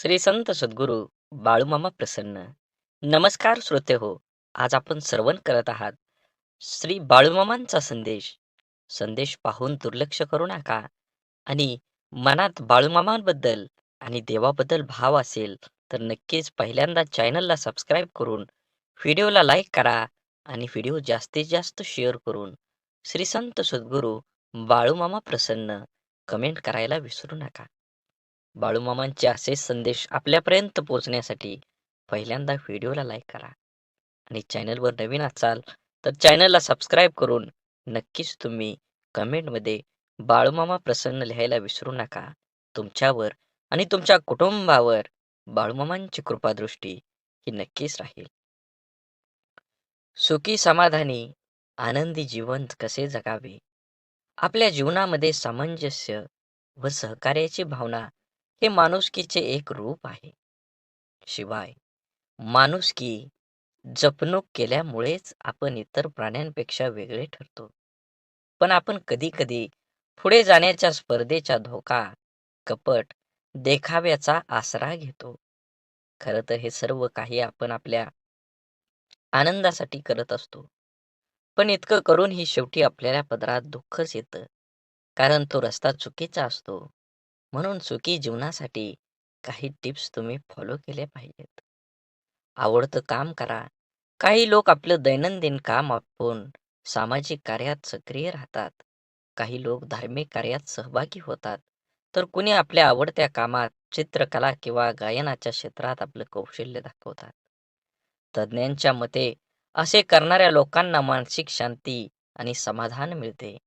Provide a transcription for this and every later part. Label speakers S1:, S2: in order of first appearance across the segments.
S1: श्री संत सद्गुरू बाळूमामा प्रसन्न. नमस्कार श्रोते हो. आज आपण श्रवण करत आहात श्री बाळूमामांचा संदेश. संदेश पाहून दुर्लक्ष करू नका आणि मनात बाळूमामांबद्दल आणि देवाबद्दल भाव असेल तर नक्कीच पहिल्यांदा चॅनलला सबस्क्राईब करून व्हिडिओला लाईक करा आणि व्हिडिओ जास्तीत जास्त शेअर करून श्री संत सद्गुरू बाळूमामा प्रसन्न कमेंट करायला विसरू नका. बाळूमामांचे असेच संदेश आपल्यापर्यंत पोहोचण्यासाठी पहिल्यांदा व्हिडिओला लाईक करा आणि चॅनलवर नवीन असाल तर चॅनलला सबस्क्राईब करून नक्कीच तुम्ही कमेंटमध्ये बाळूमामा प्रसन्न लिहायला विसरू नका. तुमच्यावर आणि तुमच्या कुटुंबावर बाळूमामांची कृपादृष्टी ही नक्कीच राहील. सुखी समाधानी आनंदी जीवन कसे जगावे? आपल्या जीवनामध्ये सामंजस्य व सहकार्याची भावना हे माणुसकीचे एक रूप आहे. शिवाय माणुसकी जपणूक केल्यामुळेच आपण इतर प्राण्यांपेक्षा वेगळे ठरतो. पण आपण कधी कधी पुढे जाण्याच्या स्पर्धेचा धोका, कपट, देखाव्याचा आसरा घेतो. खरं तर हे सर्व काही आपण आपल्या आनंदासाठी करत असतो. पण इतकं करूनही शेवटी आपल्याला पदरात दुःखच येतं. कारण तो रस्ता चुकीचा असतो. म्हणून सुखी जीवनासाठी काही टिप्स तुम्ही फॉलो केल्या पाहिजेत. आवडतं काम करा. काही लोक आपलं दैनंदिन काम आटपून सामाजिक कार्यात सक्रिय राहतात. काही लोक धार्मिक कार्यात सहभागी होतात. तर कुणी आपल्या आवडत्या कामात, चित्रकला किंवा गायनाच्या क्षेत्रात आपलं कौशल्य दाखवतात. तज्ज्ञांच्या मते असे करणाऱ्या लोकांना मानसिक शांती आणि समाधान मिळते.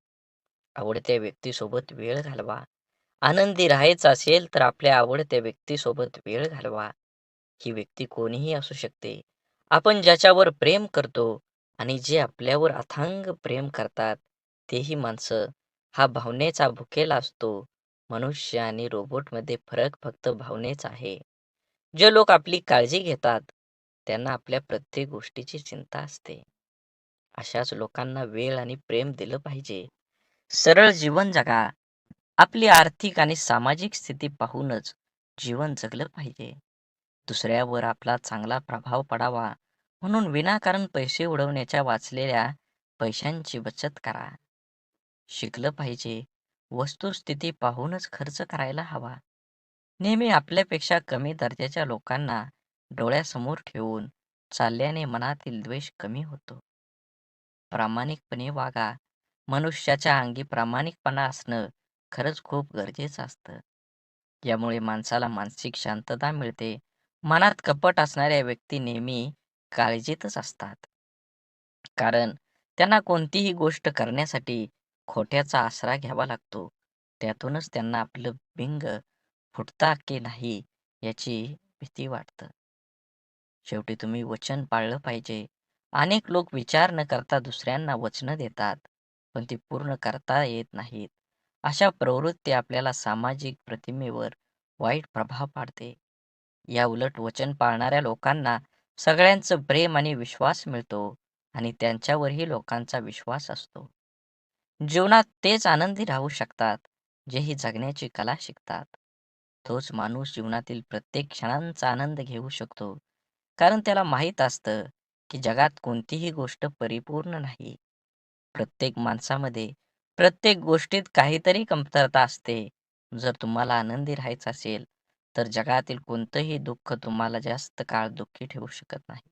S1: आवडत्या व्यक्तीसोबत वेळ घालवा. आनंदी राहायचं असेल तर आपल्या आवडत्या व्यक्तीसोबत वेळ घालवा. ही व्यक्ती कोणीही असू शकते. आपण ज्याच्यावर प्रेम करतो आणि जे आपल्यावर अथांग प्रेम करतात तेही माणसं. हा भावनेचा भुकेला असतो. मनुष्य आणि रोबोटमध्ये फरक फक्त भावनेचा आहे. जे लोक आपली काळजी घेतात त्यांना आपल्या प्रत्येक गोष्टीची चिंता असते. अशाच लोकांना वेळ आणि प्रेम दिलं पाहिजे. सरळ जीवन जगा. आपली आर्थिक आणि सामाजिक स्थिती पाहूनच जीवन जगलं पाहिजे. दुसऱ्यावर आपला चांगला प्रभाव पडावा म्हणून विनाकारण पैसे उडवण्याच्या वाचलेल्या पैशांची बचत करा. शिकलं पाहिजे. वस्तुस्थिती पाहूनच खर्च करायला हवा. नेहमी आपल्यापेक्षा कमी दर्जाच्या लोकांना डोळ्यासमोर ठेवून चालल्याने मनातील द्वेष कमी होतो. प्रामाणिकपणे वागा. मनुष्याच्या अंगी प्रामाणिकपणा असणं खरंच खूप गरजेचं असतं. यामुळे माणसाला मानसिक शांतता मिळते. मनात कपट असणाऱ्या व्यक्ती नेहमी काळजीतच असतात. कारण त्यांना कोणतीही गोष्ट करण्यासाठी खोट्याचा आसरा घ्यावा लागतो. त्यातूनच त्यांना आपलं बिंग फुटता की नाही याची भीती वाटतं. शेवटी तुम्ही वचन पाळलं पाहिजे. अनेक लोक विचार न करता दुसऱ्यांना वचनं देतात, पण ती पूर्ण करता येत नाहीत. अशा प्रवृत्ती आपल्याला सामाजिक प्रतिमेवर वाईट प्रभाव पाडते. या उलट वचन पाळणाऱ्या लोकांना सगळ्यांचं प्रेम आणि विश्वास मिळतो आणि त्यांच्यावरही लोकांचा विश्वास असतो. जीवनात तेच आनंदी राहू शकतात, जे ही जगण्याची कला शिकतात. तोच माणूस जीवनातील प्रत्येक क्षणांचा आनंद घेऊ शकतो. कारण त्याला माहीत असतं की जगात कोणतीही गोष्ट परिपूर्ण नाही. प्रत्येक माणसामध्ये, प्रत्येक गोष्टीत काहीतरी कमतरता असते. जर तुम्हाला आनंदी राहायचं असेल, तर जगातील कोणतंही दुःख तुम्हाला जास्त काळ दुःखी ठेवू शकत नाही.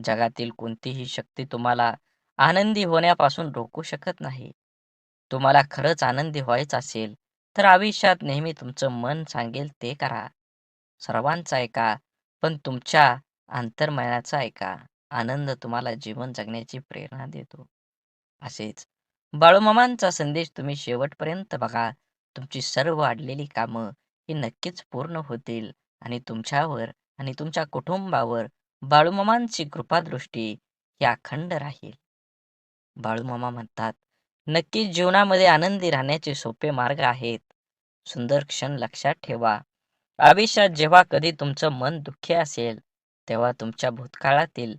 S1: जगातील कोणतीही शक्ती तुम्हाला आनंदी होण्यापासून रोखू शकत नाही. तुम्हाला खरंच आनंदी व्हायचं असेल, तर आयुष्यात नेहमी तुमचं मन सांगेल ते करा. सर्वांचं ऐका, पण तुमच्या अंतर्मनाचं ऐका. आनंद तुम्हाला जीवन जगण्याची प्रेरणा देतो. असेच बाळूमामांचा संदेश तुम्ही शेवटपर्यंत बघा. तुमची सर्व अडलेली कामं ही नक्कीच पूर्ण होतील आणि तुमच्यावर आणि तुमच्या कुटुंबावर बाळूमामांची कृपादृष्टी ही अखंड राहील. बाळूमामा म्हणतात, नक्कीच जीवनामध्ये आनंदी राहण्याचे सोपे मार्ग आहेत. सुंदर क्षण लक्षात ठेवा. आयुष्यात जेव्हा कधी तुमचं मन दुःखी असेल, तेव्हा तुमच्या भूतकाळातील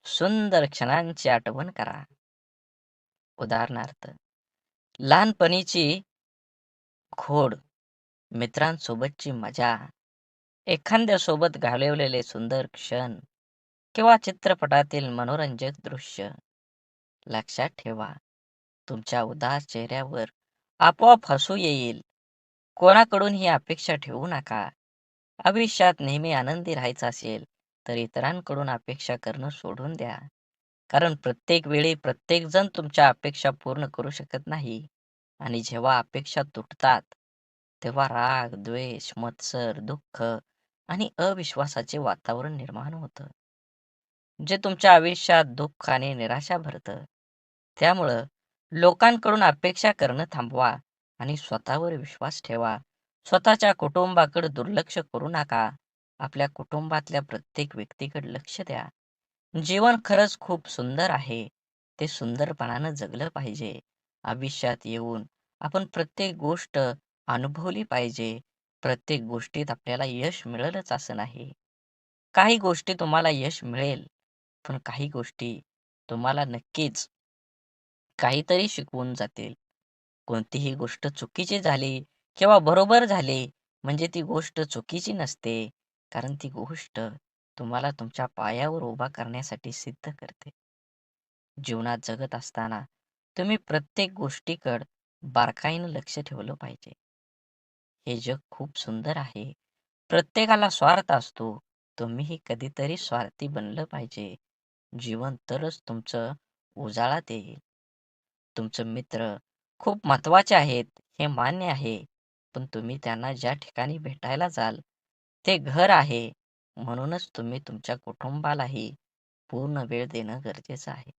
S1: सुंदर क्षणांची आठवण करा. उदाहरणार्थ, लहानपणीची खोड, मित्रांसोबतची मजा, एखाद्यासोबत घालवलेले सुंदर क्षण किंवा चित्रपटातील मनोरंजक दृश्य. लक्षात ठेवा, तुमच्या उदास चेहऱ्यावर आपोआप हसू येईल. कोणाकडून ही अपेक्षा ठेवू नका. आयुष्यात नेहमी आनंदी राहायचं असेल, तर इतरांकडून अपेक्षा करणं सोडून द्या. कारण प्रत्येक वेळी प्रत्येकजण तुमच्या अपेक्षा पूर्ण करू शकत नाही. आणि जेव्हा अपेक्षा तुटतात, तेव्हा राग, द्वेष, मत्सर, दुःख आणि अविश्वासाचे वातावरण निर्माण होतं, जे तुमच्या आयुष्यात दुःख आणि निराशा भरतं. त्यामुळं लोकांकडून अपेक्षा करणं थांबवा आणि स्वतःवर विश्वास ठेवा. स्वतःच्या कुटुंबाकडे दुर्लक्ष करू नका. आपल्या कुटुंबातल्या प्रत्येक व्यक्तीकडे लक्ष द्या. जीवन खरंच खूप सुंदर आहे. ते सुंदरपणानं जगलं पाहिजे. आयुष्यात येऊन आपण प्रत्येक गोष्ट अनुभवली पाहिजे. प्रत्येक गोष्टीत आपल्याला यश मिळेलच असं नाही. काही गोष्टी तुम्हाला यश मिळेल, पण काही गोष्टी तुम्हाला नक्कीच काहीतरी शिकवून जातील. कोणतीही गोष्ट चुकीची झाली किंवा बरोबर झाली म्हणजे ती गोष्ट चुकीची नसते. कारण ती गोष्ट तुम्हाला तुमच्या पायावर उभा करण्यासाठी सिद्ध करते. जीवनात जगत असताना तुम्ही प्रत्येक गोष्टीकडे बारकाईनं लक्ष ठेवलं पाहिजे. हे जग खूप सुंदर आहे. प्रत्येकाला स्वार्थ असतो. तुम्हीही कधीतरी स्वार्थी बनलं पाहिजे. जीवन तरच तुमचं उजाळात येईल. तुमचे मित्र खूप महत्त्वाचे आहेत, हे मान्य आहे. पण तुम्ही त्यांना ज्या ठिकाणी भेटायला जाल, ते घर आहे. म्हणूनच तुम्ही तुमच्या कुटुंबालाही पूर्ण वेळ देणं गरजेचं आहे.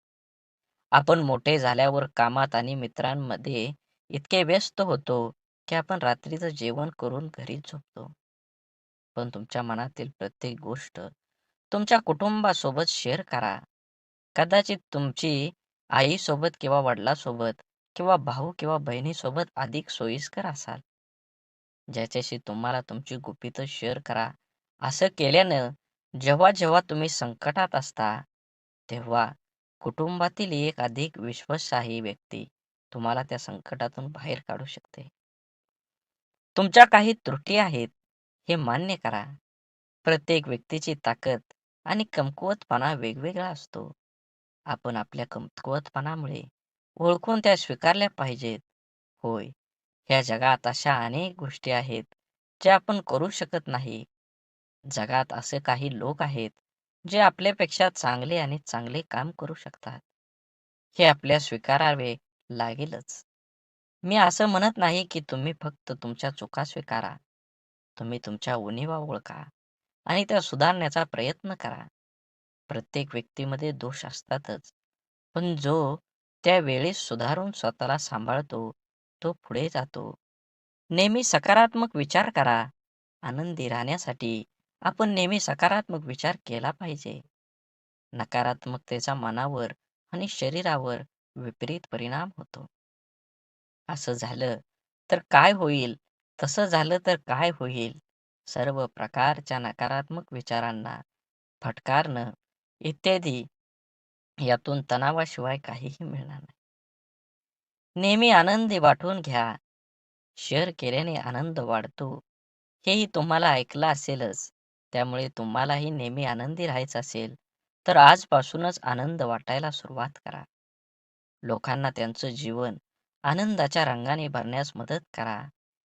S1: आपण मोठे झाल्यावर कामात आणि मित्रांमध्ये इतके व्यस्त होतो, की आपण रात्रीचं जेवण करून घरी झोपतो. पण तुमच्या मनातील प्रत्येक गोष्ट तुमच्या कुटुंबासोबत शेअर करा. कदाचित तुमची आईसोबत किंवा वडिलांसोबत किंवा भाऊ किंवा बहिणीसोबत अधिक सोयीस्कर असाल. ज्याच्याशी तुम्हाला तुमची गुपितं शेअर करा. असं केल्यानं जेव्हा तुम्ही संकटात असता, तेव्हा कुटुंबातील एक अधिक विश्वासार्ह व्यक्ती तुम्हाला त्या संकटातून बाहेर काढू शकते. तुमच्या काही त्रुटी आहेत, हे मान्य करा. प्रत्येक व्यक्तीची ताकद आणि कमकुवतपणा वेगवेगळा असतो. आपण आपल्या कमकुवतपणामुळे ओळखून त्या स्वीकारल्या पाहिजेत. होय, ह्या जगात अशा अनेक गोष्टी आहेत, ज्या आपण करू शकत नाही. जगात असे काही लोक आहेत, जे आपल्यापेक्षा चांगले आणि चांगले काम करू शकतात. हे आपल्या स्वीकारावे लागेलच. मी असं म्हणत नाही की तुम्ही फक्त तुमच्या चुका स्वीकारा. तुम्ही तुमच्या उणिवा ओळखा आणि त्या सुधारण्याचा प्रयत्न करा. प्रत्येक व्यक्तीमध्ये दोष असतातच, पण जो त्या वेळेस सुधारून स्वतःला सांभाळतो, तो पुढे जातो. नेहमी सकारात्मक विचार करा. आनंदी राहण्यासाठी आपण नेहमी सकारात्मक विचार केला पाहिजे. नकारात्मकतेचा मनावर आणि शरीरावर विपरीत परिणाम होतो. असं झालं तर काय होईल? तसं झालं तर काय होईल? सर्व प्रकारच्या नकारात्मक विचारांना फटकारणं इत्यादी यातून तणावाशिवाय काहीही मिळणार नाही. नेहमी आनंदी वाटून घ्या. शेअर केल्याने आनंद वाढतो. हेही तुम्हाला ऐकलं असेलच. त्यामुळे तुम्हालाही नेहमी आनंदी राहायचं असेल, तर आजपासूनच आनंद वाटायला सुरुवात करा. लोकांना त्यांचं जीवन आनंदाच्या रंगाने भरण्यास मदत करा.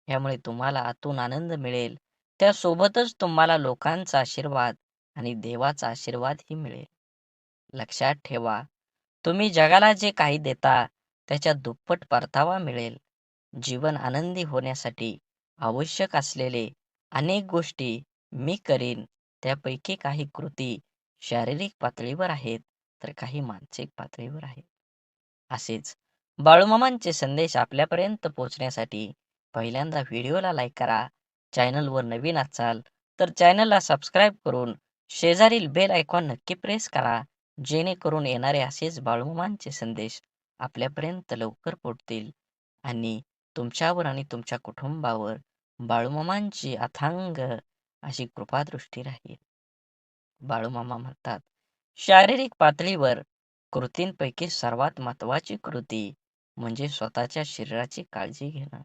S1: यामुळे तुम्हाला आतून आनंद मिळेल. त्यासोबतच तुम्हाला लोकांचा आशीर्वाद आणि देवाचा आशीर्वादही मिळेल. लक्षात ठेवा, तुम्ही जगाला जे काही देता, त्याच्या दुप्पट परतावा मिळेल. जीवन आनंदी होण्यासाठी आवश्यक असलेले अनेक गोष्टी मी करीन. त्यापैकी काही कृती शारीरिक पातळीवर आहेत, तर काही मानसिक पातळीवर आहेत. असेच बाळूमामांचे संदेश आपल्यापर्यंत पोहोचण्यासाठी पहिल्यांदा व्हिडिओला लाईक करा. चॅनलवर नवीन असाल तर चॅनलला सबस्क्राईब करून शेजारील बेल आयकॉन नक्की प्रेस करा, जेणेकरून येणारे असेच बाळूमामांचे संदेश आपल्यापर्यंत लवकर पोहोचतील आणि तुमच्यावर आणि तुमच्या कुटुंबावर बाळूमामांची अथांग अशी कृपादृष्टी राहील. बाळूमामा म्हणतात, शारीरिक पातळीवर कृतींपैकी सर्वात महत्वाची कृती म्हणजे स्वतःच्या शरीराची काळजी घेणं.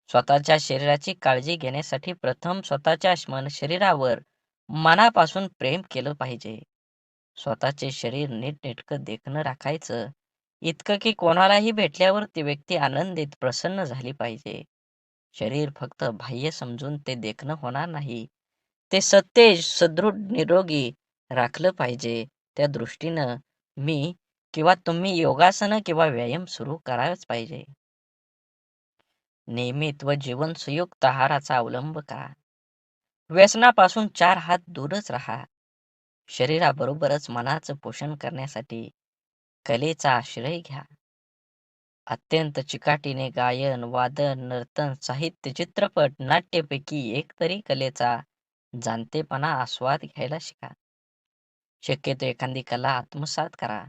S1: स्वतःच्या शरीराची काळजी घेण्यासाठी प्रथम स्वतःच्या शरीरावर मनापासून प्रेम केलं पाहिजे. स्वतःचे शरीर नीटनेटकं देखणं राखायचं, इतकं की कोणालाही भेटल्यावर ती व्यक्ती आनंदित, प्रसन्न झाली पाहिजे. शरीर फक्त बाह्य समजून ते देखणं होणार नाही. ते सतेज, सदृढ, निरोगी राखलं पाहिजे. त्या दृष्टीनं मी किंवा तुम्ही योगासनं किंवा व्यायाम सुरू करायलाच पाहिजे. नियमित व जीवनसयुक्त आहाराचा अवलंब करा. व्यसनापासून 4 हात दूरच राहा. शरीराबरोबरच मनाचं पोषण करण्यासाठी कलेचा आश्रय घ्या. अत्यंत चिकाटीने गायन, वादन, नर्तन, साहित्य, चित्रपट, नाट्यपैकी एक तरी कलेचा जाणतेपणा आस्वाद घ्यायला शिका. शक्यतो एखादी कला आत्मसात करा.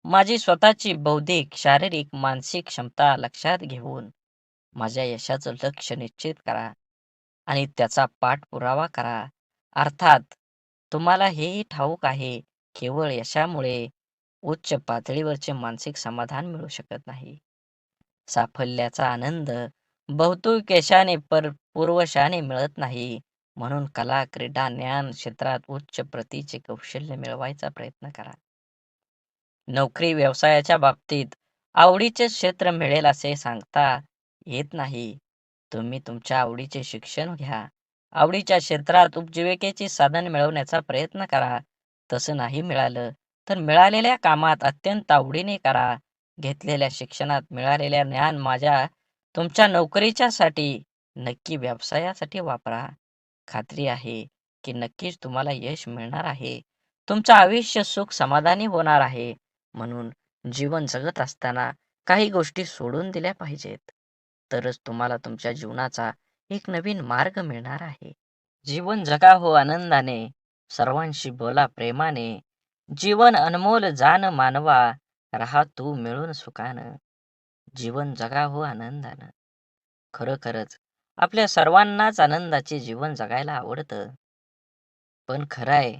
S1: माझी स्वतःची बौद्धिक, शारीरिक, मानसिक क्षमता लक्षात घेऊन माझ्या यशाचं लक्ष्य निश्चित करा आणि त्याचा पाठपुरावा करा. अर्थात तुम्हाला हेही ठाऊक आहे, केवळ यशामुळे उच्च पातळीवरचे मानसिक समाधान मिळू शकत नाही. साफल्याचा आनंद बहुतेक यशाने पूर्वशाने मिळत नाही. म्हणून कला, क्रीडा, ज्ञान क्षेत्रात उच्च प्रतीचे कौशल्य मिळवायचा प्रयत्न करा. नोकरी, व्यवसायाच्या बाबतीत आवडीचे क्षेत्र मिळेल असे सांगता येत नाही. तुम्ही तुमच्या आवडीचे शिक्षण घ्या. आवडीच्या क्षेत्रात उपजीविकेचे साधन मिळवण्याचा प्रयत्न करा. तसं नाही मिळालं तर मिळालेल्या कामात अत्यंत आवडीने करा. घेतलेल्या शिक्षणात मिळालेल्या ज्ञान तुमच्या नोकरीच्यासाठी नक्की व्यवसायासाठी वापरा. खात्री आहे की नक्कीच तुम्हाला यश मिळणार आहे. तुमचं आयुष्य सुख समाधानी होणार आहे. म्हणून जीवन जगत असताना काही गोष्टी सोडून दिल्या पाहिजेत. तरच तुम्हाला तुमच्या जीवनाचा एक नवीन मार्ग मिळणार आहे. जीवन जगा हो आनंदाने, सर्वांशी बोला प्रेमाने. जीवन अनमोल जान मानवा, राहा तू मिळून सुखानं. जीवन जगा हो आनंदानं. खरोखरच आपल्या सर्वांनाच आनंदाचे जीवन जगायला आवडतं. पण खरं आहे,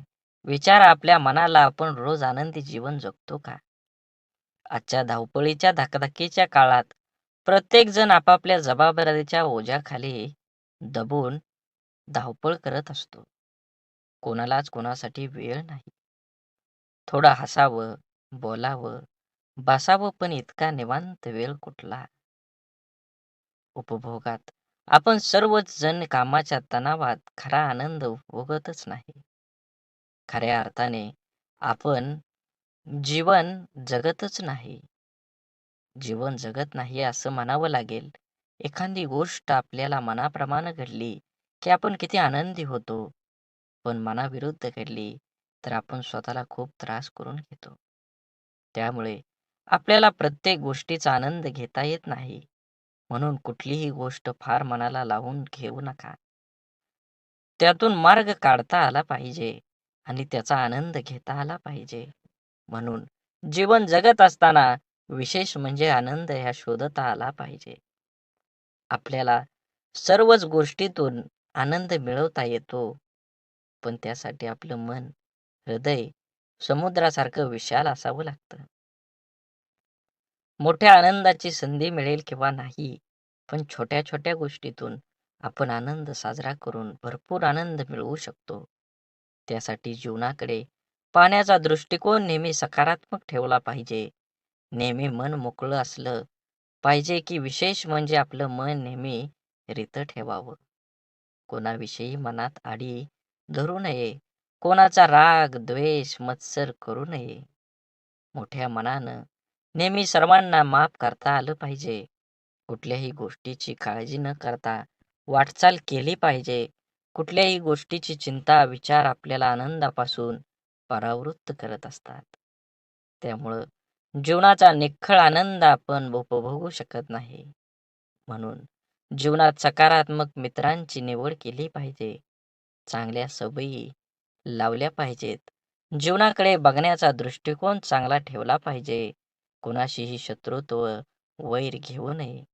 S1: विचारा आपल्या मनाला, आपण रोज आनंदी जीवन जगतो का? आजच्या धावपळीच्या धकाधकीच्या काळात प्रत्येक जण आपापल्या जबाबदारीच्या ओझ्याखाली दबून धावपळ करत असतो. कोणालाच कोणासाठी वेळ नाही. थोडं हसावं, बोलावं, बसावं, पण इतका निवांत वेळ कुठला? उपभोगात आपण सर्वच जण कामाच्या तणावात खरा आनंद उपभोगतच नाही. खऱ्या अर्थाने आपण जीवन जगतच नाही. जीवन जगत नाही असं म्हणावं लागेल. एखादी गोष्ट आपल्याला मनाप्रमाणे घडली की आपण किती आनंदी होतो. पण मनाविरुद्ध घडली तर आपण स्वतःला खूप त्रास करून घेतो. त्यामुळे आपल्याला प्रत्येक गोष्टीचा आनंद घेता येत नाही. म्हणून कुठलीही गोष्ट फार मनाला लावून घेऊ नका. त्यातून मार्ग काढता आला पाहिजे आणि त्याचा आनंद घेता आला पाहिजे. म्हणून जीवन जगत असताना विशेष म्हणजे आनंद ह्या शोधता आला पाहिजे. आपल्याला सर्वच गोष्टीतून आनंद मिळवता येतो, पण त्यासाठी आपलं मन, हृदय समुद्रासारखं विशाल असावं लागतं. मोठ्या आनंदाची संधी मिळेल किंवा नाही, पण छोट्या छोट्या गोष्टीतून आपण आनंद साजरा करून भरपूर आनंद मिळवू शकतो. त्यासाठी जीवनाकडे पाहण्याचा दृष्टिकोन नेहमी सकारात्मक ठेवला पाहिजे. नेहमी मन मोकळं असलं पाहिजे, की विशेष म्हणजे आपलं मन नेहमी रितं ठेवावं. कोणाविषयी मनात आडी धरू नये. कोणाचा राग, द्वेष, मत्सर करू नये. मोठ्या मनानं नेहमी सर्वांना माफ करता आलं पाहिजे. कुठल्याही गोष्टीची काळजी न करता वाटचाल केली पाहिजे. कुठल्याही गोष्टीची चिंता, विचार आपल्याला आनंदापासून परावृत्त करत असतात. त्यामुळं जीवनाचा निख्खळ आनंद आपण उपभोगू शकत नाही. म्हणून जीवनात सकारात्मक मित्रांची निवड केली पाहिजे. चांगल्या सवयी लावल्या पाहिजेत. जीवनाकडे बघण्याचा दृष्टिकोन चांगला ठेवला पाहिजे. कोणाशीही शत्रुत्व, वैर घेऊ नये.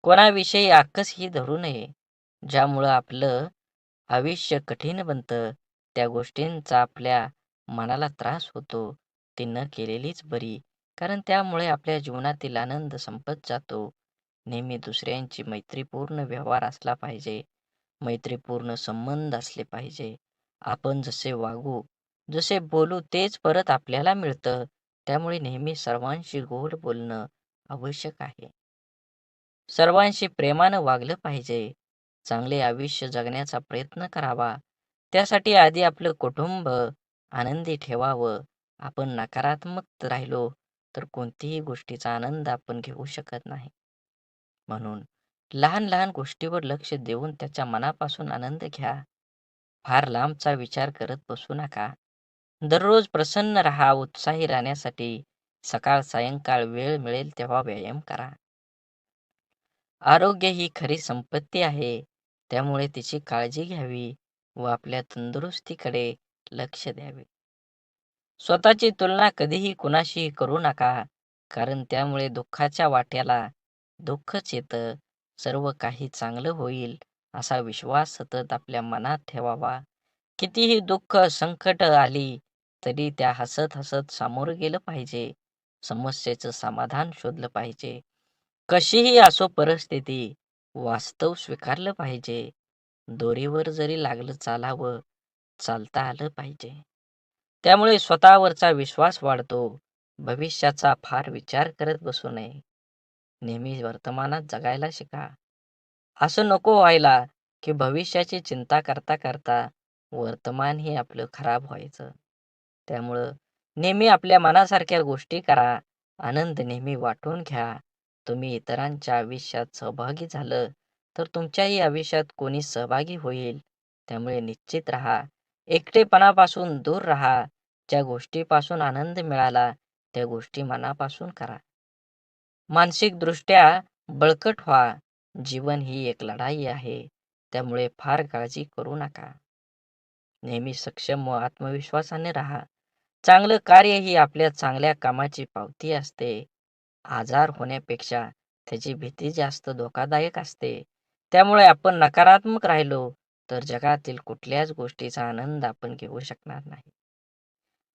S1: कोणाविषयी आकसही धरू नये. ज्यामुळं आपलं आयुष्य कठीण बनतं. त्या गोष्टींचा आपल्या मनाला त्रास होतो. ती न केलेलीच बरी. कारण त्यामुळे आपल्या जीवनातील आनंद संपत जातो. नेहमी दुसऱ्यांची मैत्रीपूर्ण व्यवहार असला पाहिजे. मैत्रीपूर्ण संबंध असले पाहिजे. आपण जसे वागू, जसे बोलू तेच परत आपल्याला मिळतं. त्यामुळे नेहमी सर्वांशी गोड बोलणं आवश्यक आहे. सर्वांशी प्रेमानं वागलं पाहिजे. चांगले आयुष्य जगण्याचा प्रयत्न करावा. त्यासाठी आधी आपलं कुटुंब आनंदी ठेवावं. आपण नकारात्मक राहिलो तर कोणतीही गोष्टीचा आनंद आपण घेऊ शकत नाही. म्हणून लहान लहान गोष्टीवर लक्ष देऊन त्याच्या मनापासून आनंद घ्या. फार लांबचा विचार करत बसू नका. दररोज प्रसन्न राहा. उत्साही राहण्यासाठी सकाळ सायंकाळ वेळ मिळेल तेव्हा व्यायाम करा. आरोग्य ही खरी संपत्ती आहे. त्यामुळे तिची काळजी घ्यावी व आपल्या तंदुरुस्तीकडे लक्ष द्यावे. स्वतःची तुलना कधीही कुणाशीही करू नका. कारण त्यामुळे दुःखाच्या वाट्याला दुःखच येतं. सर्व काही चांगलं होईल असा विश्वास सतत आपल्या मनात ठेवावा. कितीही दुःख, संकट आली तरी त्या हसत हसत सामोरं गेलं पाहिजे. समस्येचं समाधान शोधलं पाहिजे. कशीही असो परिस्थिती, वास्तव स्वीकारलं पाहिजे. दोरीवर जरी लागलं चालावं, चालता आलं पाहिजे. त्यामुळे स्वतःवरचा विश्वास वाढतो. भविष्याचा फार विचार करत बसू नये. नेहमी वर्तमानात जगायला शिका. असं नको व्हायला की भविष्याची चिंता करता करता वर्तमानही आपलं खराब व्हायचं. त्यामुळं नेहमी आपल्या मनासारख्या गोष्टी करा. आनंद नेहमी वाटून घ्या. तुम्ही इतरांच्या आयुष्यात सहभागी झालं तर तुमच्याही आयुष्यात कोणी सहभागी होईल. त्यामुळे निश्चित राहा. एकटेपणापासून दूर राहा. ज्या गोष्टीपासून आनंद मिळाला त्या गोष्टी मनापासून करा. मानसिकदृष्ट्या बळकट व्हा. जीवन ही एक लढाई आहे. त्यामुळे फार काळजी करू नका. नेहमी सक्षम व आत्मविश्वासाने राहा. चांगलं कार्य ही आपल्या चांगल्या कामाची पावती असते. आजार होण्यापेक्षा त्याची भीती जास्त धोकादायक असते. त्यामुळे आपण नकारात्मक राहिलो तर जगातील कुठल्याच गोष्टीचा आनंद आपण घेऊ शकणार नाही.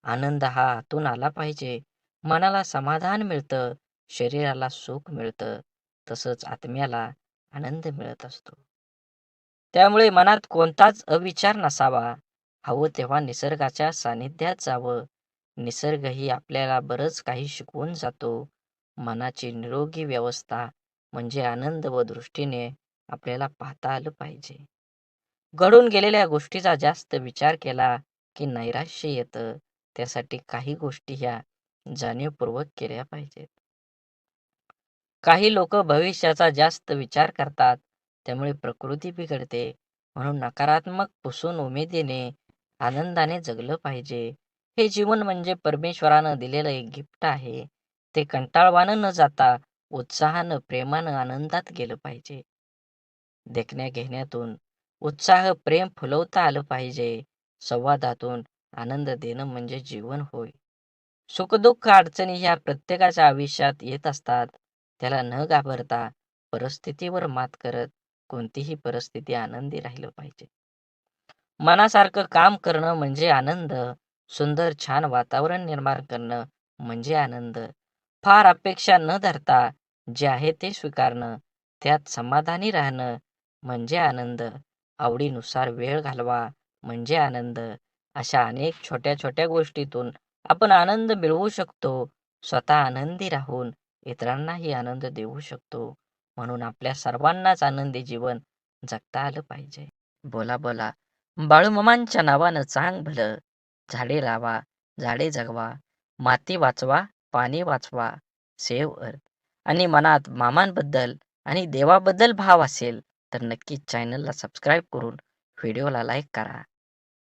S1: आनंद हा आतून आला पाहिजे. मनाला समाधान मिळतं, शरीराला सुख मिळतं, तसंच आत्म्याला आनंद मिळत असतो. त्यामुळे मनात कोणताच अविचार नसावा. हवं तेव्हा निसर्गाच्या सानिध्यात जावं. निसर्गही आपल्याला बरंच काही शिकवून जातो. मनाची निरोगी व्यवस्था म्हणजे आनंद व दृष्टीने आपल्याला पाहता आलं पाहिजे. घडून गेलेल्या गोष्टीचा जास्त विचार केला की नैराश्य येतं. त्यासाठी काही गोष्टी ह्या जाणीवपूर्वक केल्या पाहिजेत. काही लोक भविष्याचा जास्त विचार करतात. त्यामुळे प्रकृती बिघडते. म्हणून नकारात्मक पुसून उमेदीने, आनंदाने जगलं पाहिजे. हे जीवन म्हणजे परमेश्वरानं दिलेलं एक गिफ्ट आहे. ते कंटाळवाणं न जाता उत्साहानं, प्रेमानं, आनंदात गेलं पाहिजे. देखण्या घेण्यातून उत्साह, प्रेम फुलवता आलं पाहिजे. संवादातून आनंद देणं म्हणजे जीवन होय. सुखदुःख अडचणी ह्या प्रत्येकाच्या आयुष्यात येत असतात. त्याला न घाबरता परिस्थितीवर मात करत कोणतीही परिस्थिती आनंदी राहिलं पाहिजे. मनासारखं काम करणं म्हणजे आनंद. सुंदर छान वातावरण निर्माण करणं म्हणजे आनंद. फार अपेक्षा न धरता जे आहे ते स्वीकारणं, त्यात समाधानी राहणं म्हणजे आनंद. आवडीनुसार वेळ घालवा म्हणजे आनंद. अशा अनेक छोट्या छोट्या गोष्टीतून आपण आनंद मिळवू शकतो. स्वतः आनंदी राहून इतरांनाही आनंद देऊ शकतो. म्हणून आपल्या सर्वांनाच आनंदी जीवन जगता आलं पाहिजे. बोला बोला बाळूमामांच्या नावानं चांग भलं. झाडे लावा, झाडे जगवा, माती वाचवा, पाणी वाचवा, सेव्ह अर्थ. आणि मनात मामांबद्दल आणि देवाबद्दल भाव असेल तर नक्कीच चॅनलला सबस्क्राईब करून व्हिडिओला लाईक करा.